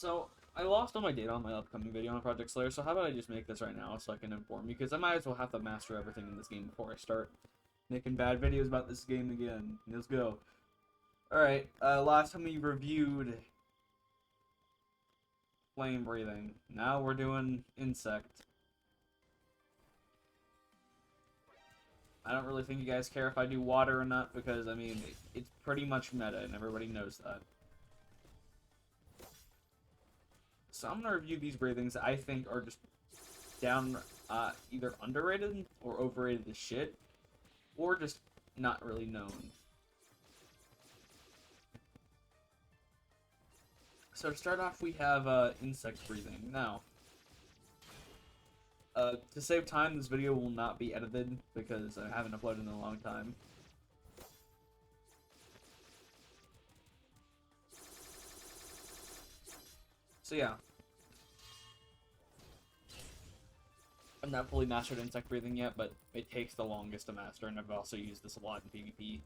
So, I lost all my data on my upcoming video on Project Slayer, so how about I just make this right now so I can inform you, because I might as well have to master everything in this game before I start making bad videos about this game again. Let's go. Alright, last time we reviewed flame breathing. Now we're doing insect. I don't really think you guys care if I do water or not, because, I mean, it's pretty much meta, and everybody knows that. So I'm going to review these breathings I think are just down, either underrated or overrated as shit, or just not really known. So to start off, we have insect breathing. Now, to save time, this video will not be edited because I haven't uploaded in a long time. So yeah. I'm not fully mastered insect breathing yet, but it takes the longest to master, and I've also used this a lot in PvP.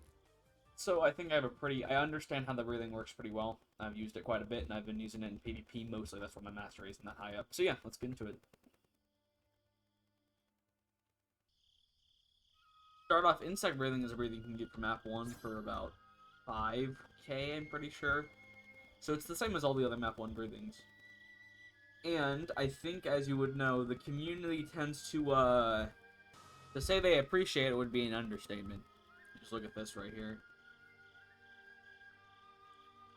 So I think I understand how the breathing works pretty well. I've used it quite a bit, and I've been using it in PvP mostly. That's why my mastery isn't that high up. So yeah, let's get into it. Start off, insect breathing is a breathing you can get from map 1 for about 5k, I'm pretty sure. So it's the same as all the other map 1 breathings. And I think, as you would know, the community tends to say they appreciate it would be an understatement. Just look at this right here.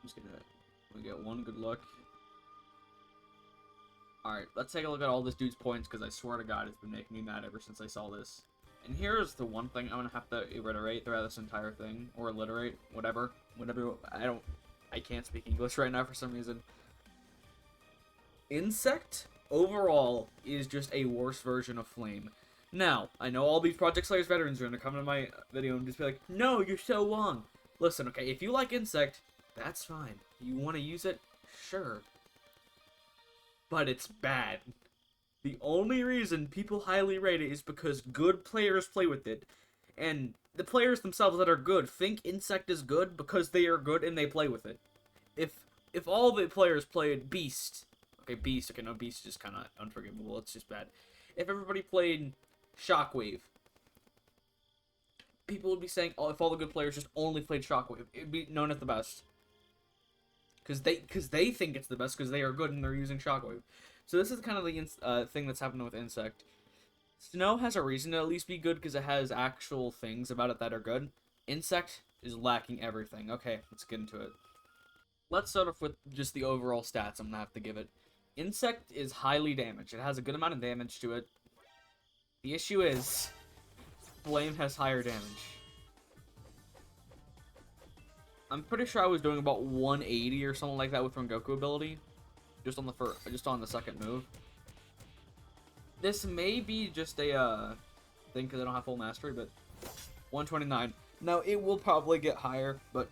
I'm just gonna get one good look. Alright, let's take a look at all this dude's points, because I swear to God, it's been making me mad ever since I saw this. And here's the one thing I'm gonna have to reiterate throughout this entire thing, or alliterate, whatever, I can't speak English right now for some reason. Insect, overall, is just a worse version of Flame. Now, I know all these Project Slayers veterans are gonna come to my video and just be like, no, you're so wrong. Listen, okay, if you like Insect, that's fine. You wanna use it? Sure. But it's bad. The only reason people highly rate it is because good players play with it. And the players themselves that are good think Insect is good because they are good and they play with it. If all the players played Beast... Okay, no, Beast is just kind of unforgivable. It's just bad. If everybody played Shockwave, people would be saying, oh, if all the good players just only played Shockwave, it'd be known as the best. Because they think it's the best because they are good and they're using Shockwave. So this is kind of the thing that's happening with Insect. Snow has a reason to at least be good because it has actual things about it that are good. Insect is lacking everything. Okay, let's get into it. Let's start off with just the overall stats I'm going to have to give it. Insect is highly damaged. It has a good amount of damage to it. The issue is, Flame has higher damage. I'm pretty sure I was doing about 180 or something like that with Rengoku ability. Just on the second move. This may be just a thing because I don't have full mastery, but 129. Now it will probably get higher, but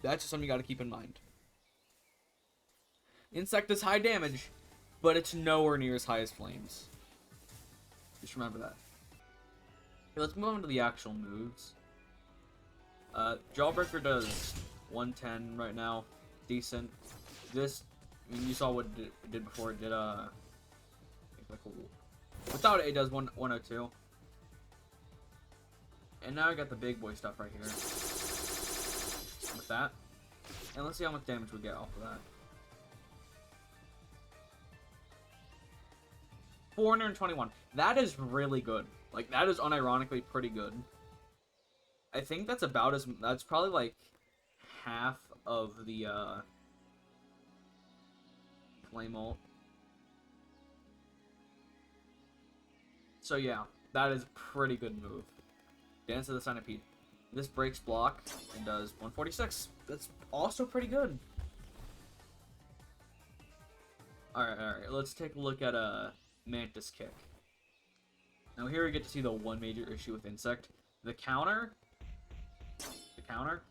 that's just something you got to keep in mind. Insect is high damage, but it's nowhere near as high as Flames. Just remember that. Okay, let's move on to the actual moves. Jawbreaker does 110 right now. Decent. This, I mean, you saw what it did before. It did, without it, it does 102. And now I got the big boy stuff right here. With that. And let's see how much damage we get off of that. 421. That is really good. Like, that is unironically pretty good. I think that's about as... That's probably, like, half of the, Flame ult. So, yeah. That is a pretty good move. Dance of the Centipede. This breaks block and does 146. That's also pretty good. Alright. Let's take a look at Mantis Kick. Now here we get to see the one major issue with Insect. The counter,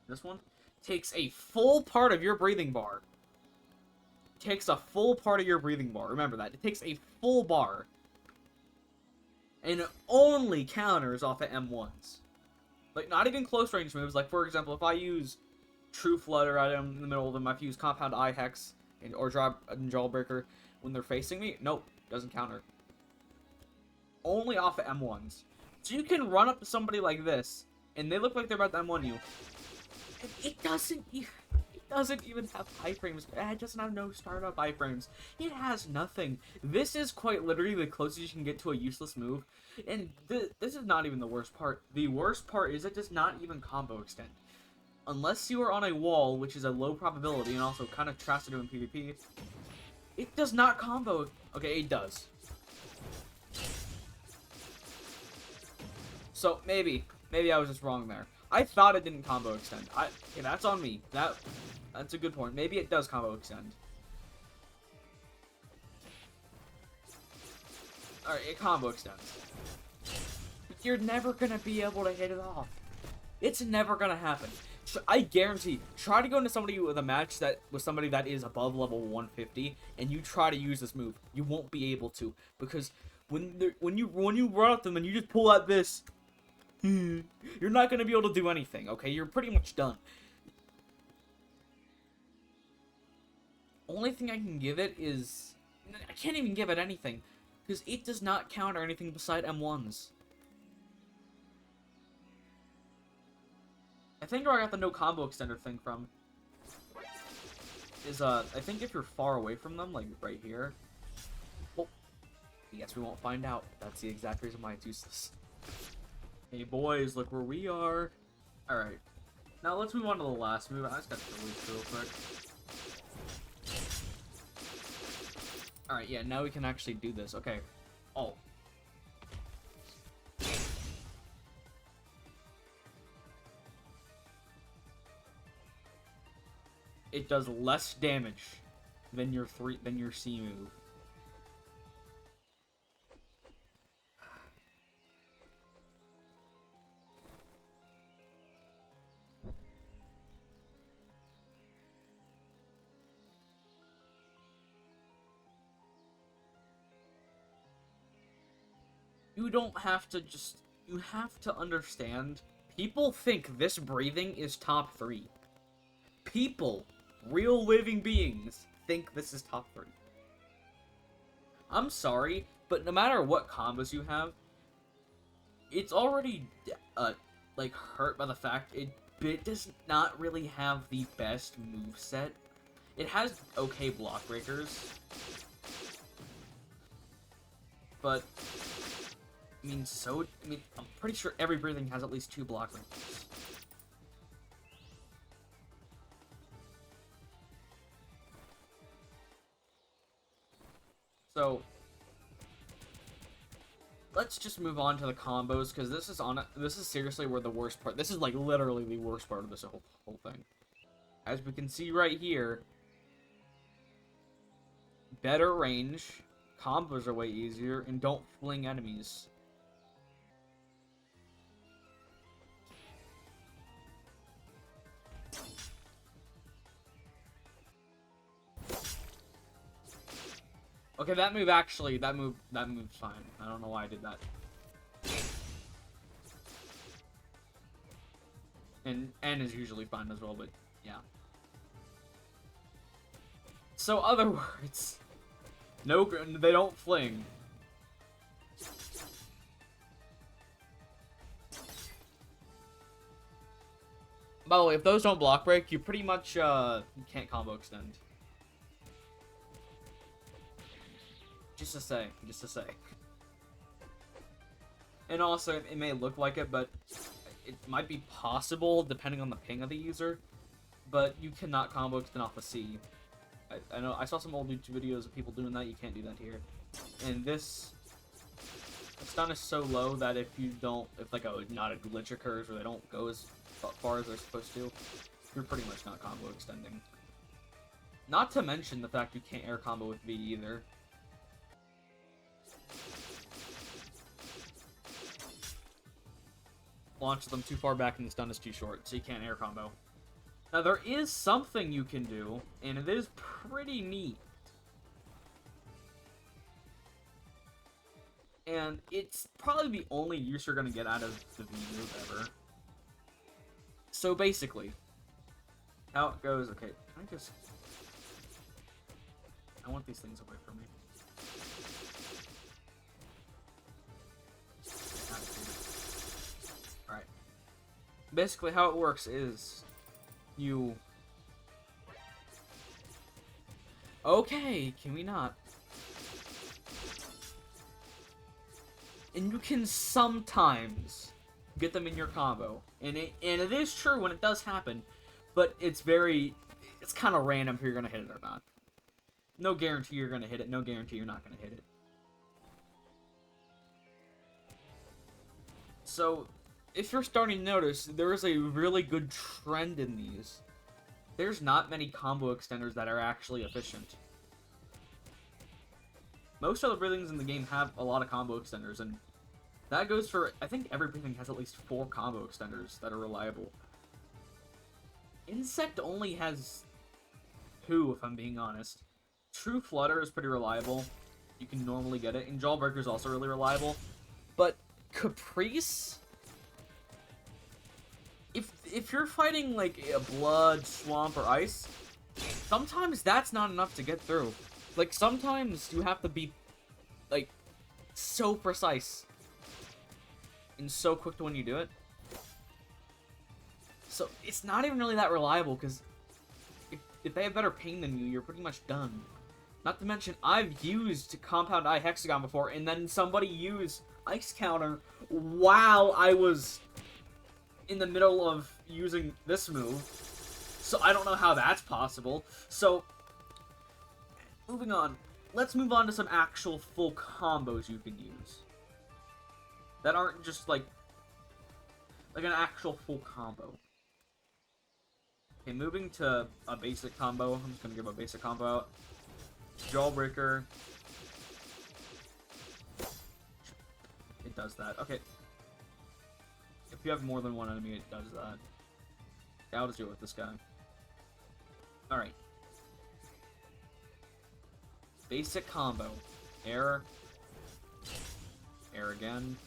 this one, takes a full part of your breathing bar. Takes a full part of your breathing bar. Remember that. It takes a full bar. And it only counters off of M1s. Like, not even close range moves. Like, for example, if I use True Flutter at him in the middle of them, if I use Compound Eye Hex, or drop a Jawbreaker when they're facing me. Nope, doesn't counter. Only off of M1s. So you can run up to somebody like this, and they look like they're about to M1 you. And it doesn't even have iframes. It doesn't have no startup iframes. It has nothing. This is quite literally the closest you can get to a useless move. And this is not even the worst part. The worst part is it does not even combo extend. Unless you are on a wall, which is a low probability and also kind of trash to do in PvP, it does not combo. Okay, it does. So maybe I was just wrong there. I thought it didn't combo extend. Okay, that's on me. That's a good point. Maybe it does combo extend. Alright, it combo extends. But you're never gonna be able to hit it off. It's never gonna happen. I guarantee, try to go into somebody with a match that with somebody that is above level 150, and you try to use this move, you won't be able to, because when you run up them and you just pull out this, you're not gonna be able to do anything. Okay, you're pretty much done. Only thing I can give it is I can't even give it anything, because it does not counter anything beside M1s. I think where I got the no combo extender thing from is, I think if you're far away from them, like right here. Well, I guess we won't find out. That's the exact reason why it's useless. Hey boys, look where we are. Alright. Now let's move on to the last move. I just got to delete real quick. Alright, yeah, now we can actually do this. Okay. Oh. It does less damage than your C move. You don't have to just... You have to understand. People think this breathing is top 3. People, real living beings, think this is top 3. I'm sorry, but no matter what combos you have, it's already, like, hurt by the fact it does not really have the best moveset. It has okay block breakers, but... I mean, I'm pretty sure every breathing has at least 2 block breakers. So, let's just move on to the combos, because this is seriously where the worst part, this is like literally the worst part of this whole thing. As we can see right here, better range, combos are way easier, and don't fling enemies. Okay, that move's fine. I don't know why I did that. And N is usually fine as well, but yeah. So other words, no, they don't fling. By the way, if those don't block break, you pretty much you can't combo extend. Just to say. And also, it may look like it, but it might be possible, depending on the ping of the user, but you cannot combo extend off a C. I know, I saw some old YouTube videos of people doing that, you can't do that here. And the stun is so low that if like not a glitch occurs, or they don't go as far as they're supposed to, you're pretty much not combo extending. Not to mention the fact you can't air combo with V either. Launch them too far back and the stun is too short, so you can't air combo. Now there is something you can do, and it is pretty neat. And it's probably the only use you're gonna get out of the V move ever. So basically, how it goes, okay, can I just... want these things away from me. Alright. Basically, how it works is you... Okay, can we not? And you can sometimes get them in your combo. And it is true when it does happen, but it's kind of random if you're going to hit it or not. No guarantee you're going to hit it, no guarantee you're not going to hit it. So, if you're starting to notice, there is a really good trend in these. There's not many combo extenders that are actually efficient. Most other breathings in the game have a lot of combo extenders, and that goes for, I think every breathing has at least 4 combo extenders that are reliable. Insect only has 2, if I'm being honest. True Flutter is pretty reliable. You can normally get it, and Jawbreaker is also really reliable. But Caprice... If you're fighting, like, a blood, swamp, or ice, sometimes that's not enough to get through. Like, sometimes you have to be, like, so precise. And so quick to when you do it. So, it's not even really that reliable, because if they have better pain than you, you're pretty much done. Not to mention, I've used Compound Eye Hexagon before, and then somebody used Ice Counter while I was in the middle of using this move. So I don't know how that's possible. So, moving on. Let's move on to some actual full combos you can use. That aren't just like an actual full combo. Okay, moving to a basic combo. I'm just gonna give a basic combo out. Jawbreaker. It does that. Okay. If you have more than one enemy, it does that. Okay, I'll just deal with this guy. Alright. Basic combo. Air. Air again.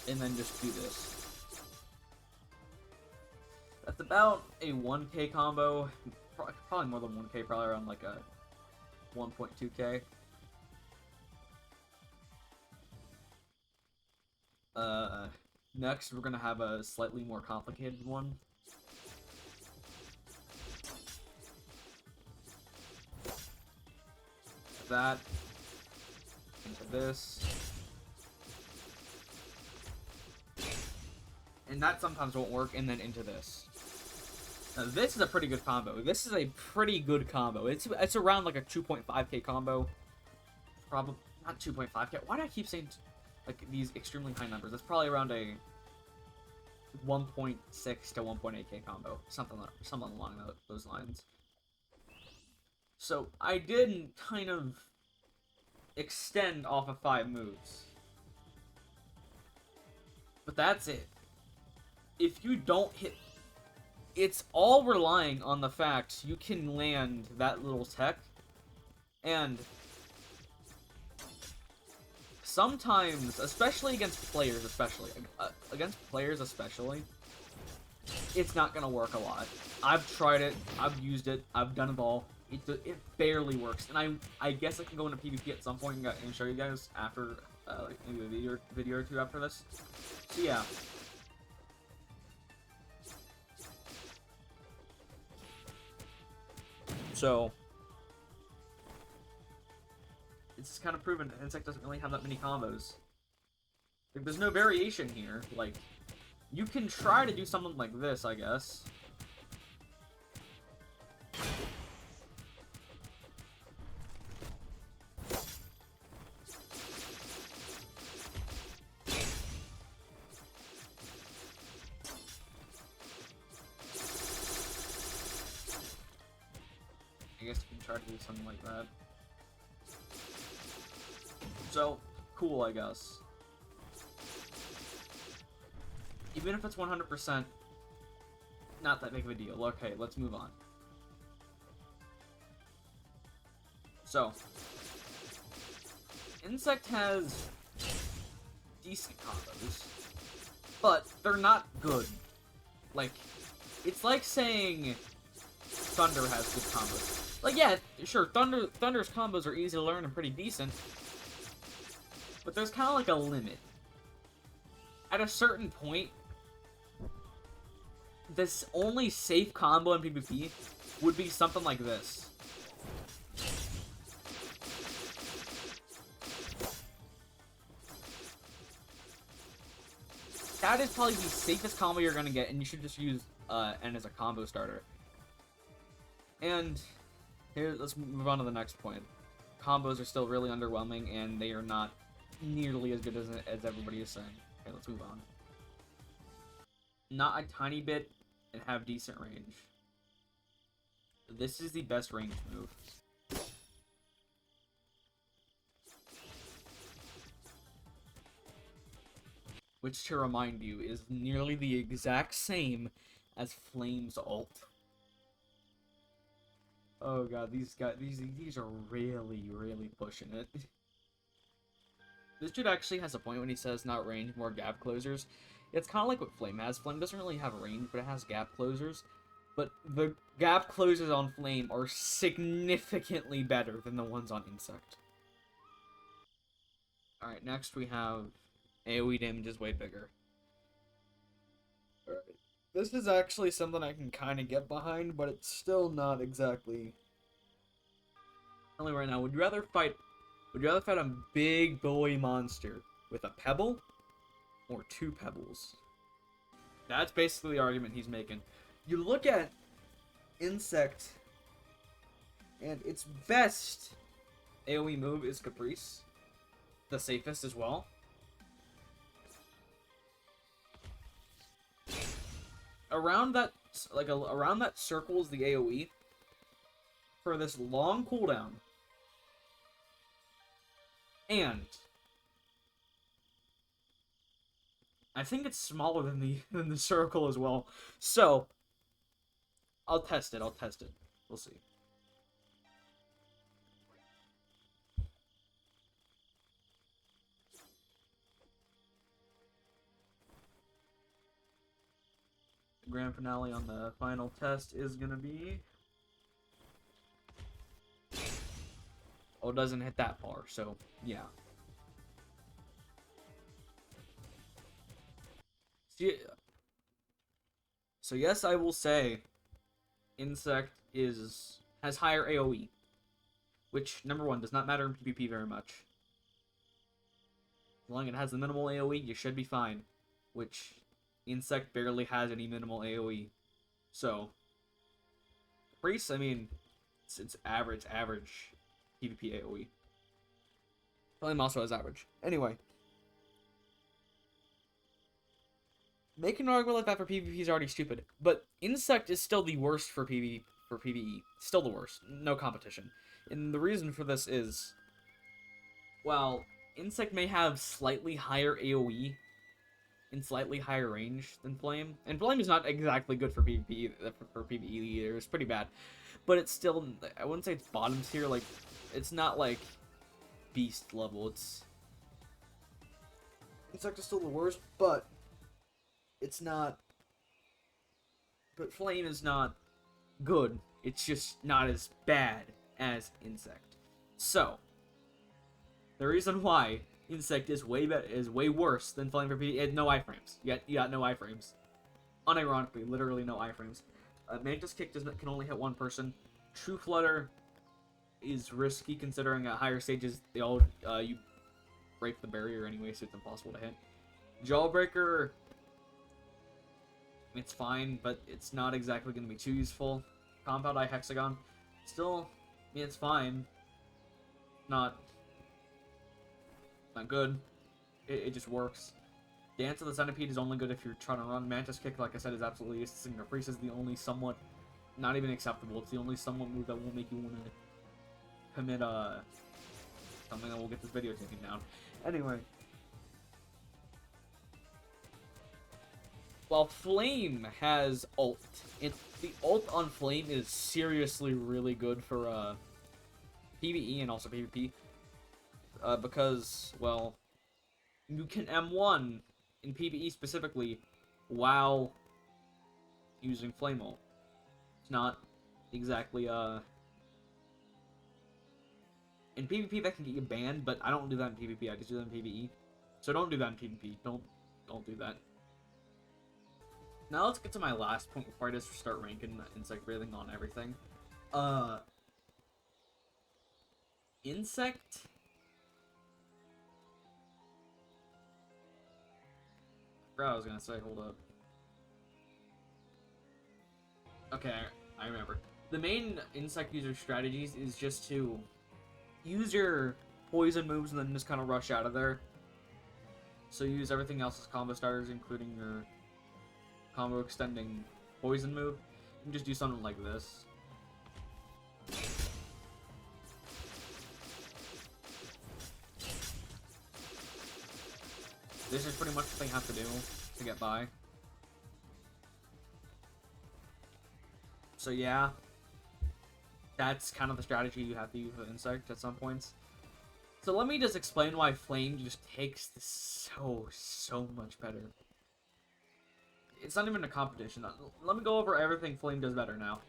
And then just do this. That's about a 1k combo. Probably more than 1k, probably around like a 1.2k. Next we're gonna have a slightly more complicated one. That into this. And that sometimes won't work, and then into this. Now this is a pretty good combo. This is a pretty good combo. It's around like a 2.5k combo. Probably not 2.5k. Why do I keep saying like these extremely high numbers? That's probably around a 1.6 to 1.8k combo, something along those lines. So I did kind of extend off of 5 moves, but that's it. If you don't hit, it's all relying on the fact you can land that little tech, and sometimes, especially against players, it's not gonna work a lot. I've tried it, I've used it, I've done it all. It barely works, and I guess I can go into PvP at some point and show you guys after, like maybe a video or two after this. So yeah. So it's kind of proven that Insect doesn't really have that many combos. Like, there's no variation here. Like, you can try to do something like this, I guess. I guess you can try to do something like that. So, cool, I guess. Even if it's 100%, not that big of a deal. Okay, let's move on. So, Insect has decent combos, but they're not good. Like, It's like saying Thunder has good combos. Like, yeah, sure, Thunder's combos are easy to learn and pretty decent, but there's kind of like a limit. At a certain point, this only safe combo in PvP would be something like this. That is probably the safest combo you're gonna get, and you should just use N as a combo starter. And here, let's move on to the next point. Combos are still really underwhelming, and they are not nearly as good as everybody is saying. Okay, let's move on. Not a tiny bit, and have decent range. This is the best range move. Which, to remind you, is nearly the exact same as Flame's ult. Oh god, these are really, really pushing it. This dude actually has a point when he says not range, more gap closers. It's kind of like what Flame has. Flame doesn't really have range, but it has gap closers. But the gap closers on Flame are significantly better than the ones on Insect. Alright, next we have AoE damage is way bigger. Alright. This is actually something I can kind of get behind, but it's still not exactly... Only right now, would you rather fight a big boy monster with a pebble or 2 pebbles? That's basically the argument he's making. You look at Insect, and its best AoE move is Caprice. The safest as well. Around that circles the AoE for this long cooldown. And I think it's smaller than the circle as well. So I'll test it. We'll see. The grand finale on the final test is gonna be... Oh, it doesn't hit that far, so yeah. So yes, I will say Insect has higher AoE, which, number one, does not matter in PvP very much. As long as it has the minimal AoE, you should be fine, which Insect barely has any minimal AoE. So Caprice, I mean, it's average PvP AoE. Flame also has average. Anyway, making an argument like that for PvP is already stupid, but Insect is still the worst for PvE. Still the worst. No competition. And the reason for this is, while Insect may have slightly higher AoE and slightly higher range than Flame, and Flame is not exactly good for PvP, for PvE either, it's pretty bad, but it's still, I wouldn't say it's bottom tier, like, it's not like beast level. Insect is still the worst, but it's not, but Flame is not good. It's just not as bad as Insect. So the reason why Insect is way worse than Flame for PvE. No iframes. You got no iframes. Unironically, literally no iframes. Mantis Kick can only hit one person. True Flutter is risky considering at higher stages you break the barrier anyway, so it's impossible to hit. Jawbreaker, it's fine, but it's not exactly going to be too useful. Compound Eye Hexagon, still, I mean, it's fine. Not good. It just works. Dance of the Centipede is only good if you're trying to run. Mantis Kick, like I said, is absolutely useless. And Caprice is the only somewhat, not even acceptable. It's the only somewhat move that will make you want to commit something that will get this video taken down. Anyway, while Flame has ult, the ult on Flame is seriously really good for PvE and also PvP. Because, well, you can M1 in PvE specifically while using Flame Ult. It's not exactly, in PvP that can get you banned, but I don't do that in PvP, I just do that in PvE. So don't do that in PvP, don't do that. Now let's get to my last point before I just start ranking insect breathing on everything. Insect... I forgot what I was gonna say, hold up. Okay, I remember. The main insect user strategies is just to use your poison moves and then just kind of rush out of there. So use everything else as combo starters, including your combo extending poison move. You can just do something like this. This is pretty much what they have to do to get by. So yeah, that's kind of the strategy you have to use with Insect at some points. So let me just explain why Flame just takes this so much better. It's not even a competition. Let me go over everything Flame does better now,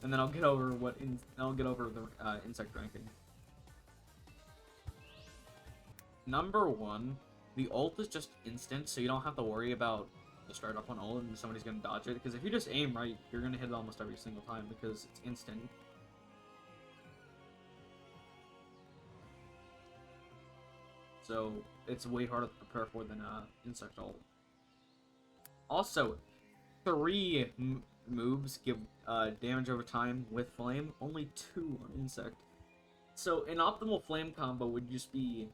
and then I'll get over the Insect ranking. Number 1, the ult is just instant, so you don't have to worry about the start up on ult and somebody's gonna dodge it. Because if you just aim right, you're gonna hit it almost every single time because it's instant. So it's way harder to prepare for than insect ult. Also, 3 moves give damage over time with flame, only 2 on insect. So an optimal flame combo would just be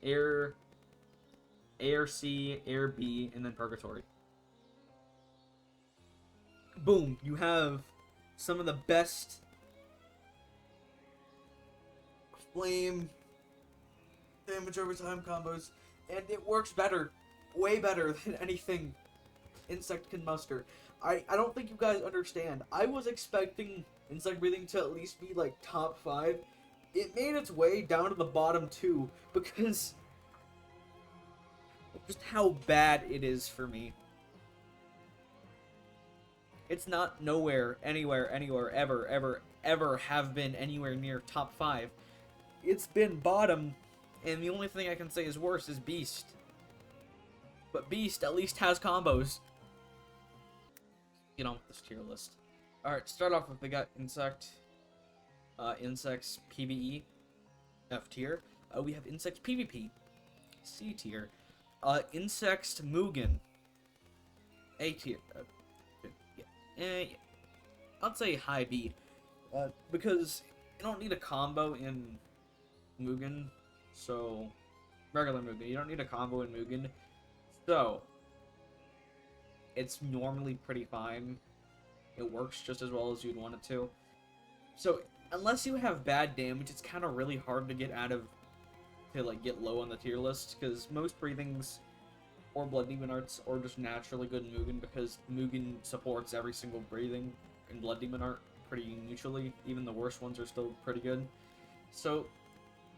air C, air B, and then purgatory. Boom, you have some of the best flame damage over time combos, and it works better, way better than anything insect can muster. I don't think you guys understand. I was expecting insect breathing to at least be like top 5. It made its way down to the bottom 2 because of just how bad it is for me. It's not nowhere, anywhere, ever have been anywhere near top 5. It's been bottom, and the only thing I can say is worse is Beast. But Beast at least has combos. Get on with this tier list. Alright, start off with, we got Insect. Insects PvE, F tier. We have Insects PvP, C tier. Insects Mugen, A tier. Yeah. I'd say high B. Because you don't need a combo in Mugen, so regular Mugen. You don't need a combo in Mugen, so it's normally pretty fine. It works just as well as you'd want it to. So unless you have bad damage, it's kind of really hard to get get low on the tier list, because most breathings or Blood Demon Arts are just naturally good in Mugen, because Mugen supports every single breathing in Blood Demon Art pretty neutrally. Even the worst ones are still pretty good. So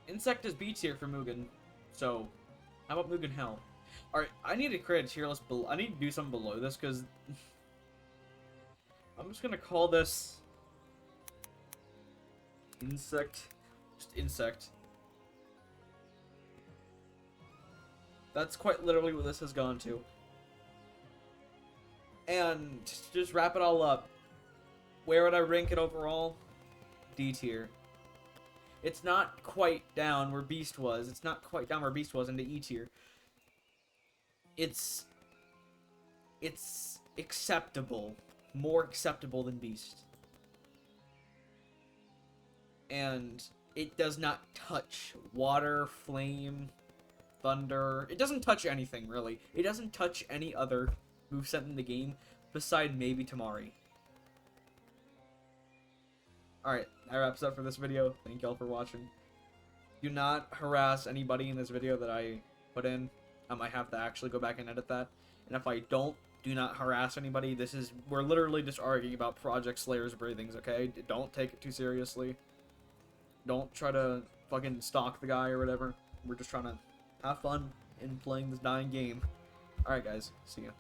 Insect is B tier for Mugen. So how about Mugen Hell? Alright, I need to create a tier list below. I need to do something below this, because I'm just gonna call this Insect. Just Insect. That's quite literally what this has gone to. And to just wrap it all up, where would I rank it overall? D tier. It's not quite down where Beast was. It's not quite down where Beast was into E tier. It's acceptable. More acceptable than Beast. And it does not touch water, flame, thunder. It doesn't touch anything, really. It doesn't touch any other moveset in the game beside maybe Tamari. Alright, that wraps up for this video. Thank y'all for watching. Do not harass anybody in this video that I put in. I might have to actually go back and edit that. And if I don't, do not harass anybody. We're literally just arguing about Project Slayer's breathings, okay? Don't take it too seriously. Don't try to fucking stalk the guy or whatever. We're just trying to have fun in playing this dying game. Alright guys, see ya.